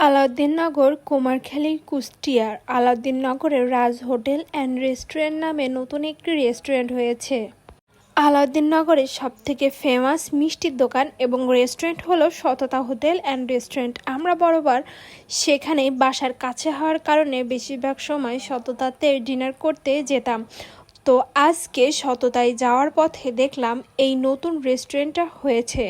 আলাউদ্দিননগর, কুমারখালী, কুষ্টিয়ার আলাউদ্দিননগরের রাজ hotel and restaurant নামে নতুন একটি রেস্টুরেন্ট হয়েছে। আলাউদ্দিননগরের সবথেকে ফেমাস মিষ্টির দোকান এবং রেস্টুরেন্ট হলো সততা হোটেল অ্যান্ড রেস্টুরেন্ট। আমরা বরাবর সেখানে বাসার কাছে হওয়ার কারণে বেশিরভাগ সময় সততাতে ডিনার করতে যেতাম। তো আজকে সততায় যাওয়ার পথে দেখলাম এই নতুন রেস্টুরেন্টটা হয়েছে।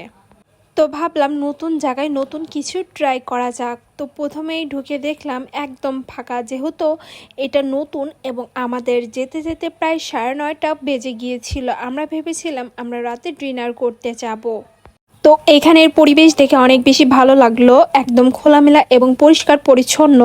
তো ভাবলাম নতুন জায়গায় নতুন কিছু ট্রাই করা যাক। তো প্রথমেই ঢুকে দেখলাম একদম ফাঁকা, যেহেতু এটা নতুন এবং আমাদের যেতে যেতে প্রায় 9:30 বেজে গিয়েছিল। আমরা ভেবেছিলাম আমরা রাতে ডিনার করতে যাব। তো এখানের পরিবেশ দেখে অনেক বেশি ভালো লাগলো, একদম খোলামেলা এবং পরিষ্কার পরিচ্ছন্ন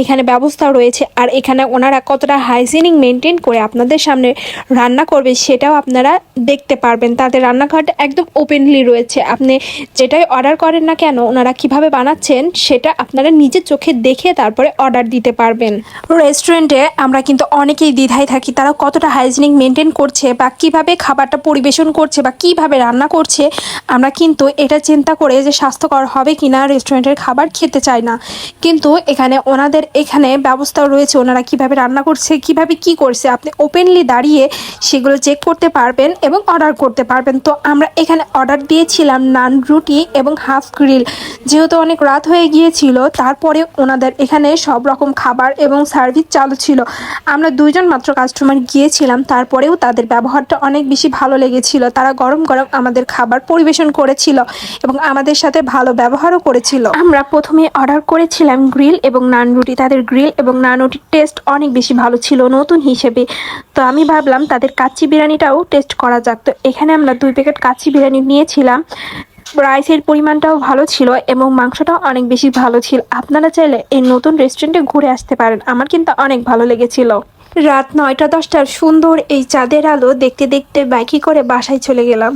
এখানে ব্যবস্থা রয়েছে। আর এখানে ওনারা কতটা হাইজিনিক মেনটেন করে আপনাদের সামনে রান্না করবে সেটাও আপনারা দেখতে পারবেন। তাদের রান্নাঘরটা একদম ওপেনলি রয়েছে, আপনি যেটাই অর্ডার করেন না কেন ওনারা কিভাবে বানাচ্ছেন সেটা আপনারা নিজের চোখে দেখে তারপরে অর্ডার দিতে পারবেন। রেস্টুরেন্টে আমরা কিন্তু অনেকেই দ্বিধায় থাকি তারা কতটা হাইজিনিক মেনটেন করছে বা কিভাবে খাবারটা পরিবেশন করছে বা কিভাবে রান্না করছে। আমরা কিন্তু এটা চিন্তা করে যে স্বাস্থ্যকর হবে কিনা রেস্টুরেন্টের খাবার খেতে চাই না, কিন্তু এখানে ওনাদের এখানে ব্যবস্থা রয়েছে ওনারা কিভাবে রান্না করছে কিভাবে কি করছে আপনি ওপেনলি দাঁড়িয়ে সেগুলো চেক করতে পারবেন এবং অর্ডার করতে পারবেন। তো আমরা এখানে অর্ডার দিয়েছিলাম নান রুটি এবং হাফ গ্রিল। যেহেতু অনেক রাত হয়ে গিয়েছিল তারপরে ওনাদের এখানে সব রকম খাবার এবং সার্ভিস চালু ছিল। আমরা 2জন মাত্র কাস্টমার গিয়েছিলাম, তারপরেও তাদের ব্যবহারটা অনেক বেশি ভালো লেগেছিল। তারা গরম গরম আমাদের খাবার পরিবেশন করেছিল এবং আমাদের সাথে ভালো ব্যবহারও করেছিল। আমরা প্রথমে অর্ডার করেছিলাম গ্রিল এবং নান রুটি। তাদের গ্রিল এবং নান রুটির টেস্ট অনেক বেশি ভালো ছিল নতুন হিসেবে। তো আমি ভাবলাম তাদের কাচ্চি বিরিয়ানিটাও টেস্ট করা যাক। তো এখানে আমরা 2 প্যাকেট কাচ্চি বিরিয়ানি নিয়েছিলাম। রাইসের পরিমাণটাও ভালো ছিল এবং মাংসটাও অনেক বেশি ভালো ছিল। আপনারা চাইলে এই নতুন রেস্টুরেন্টে ঘুরে আসতে পারেন, আমার কিন্তু অনেক ভালো লেগেছিল। রাত 9টা 10টার সুন্দর এই চাঁদের আলো দেখতে দেখতে বাইকে করে বাসায় চলে গেলাম।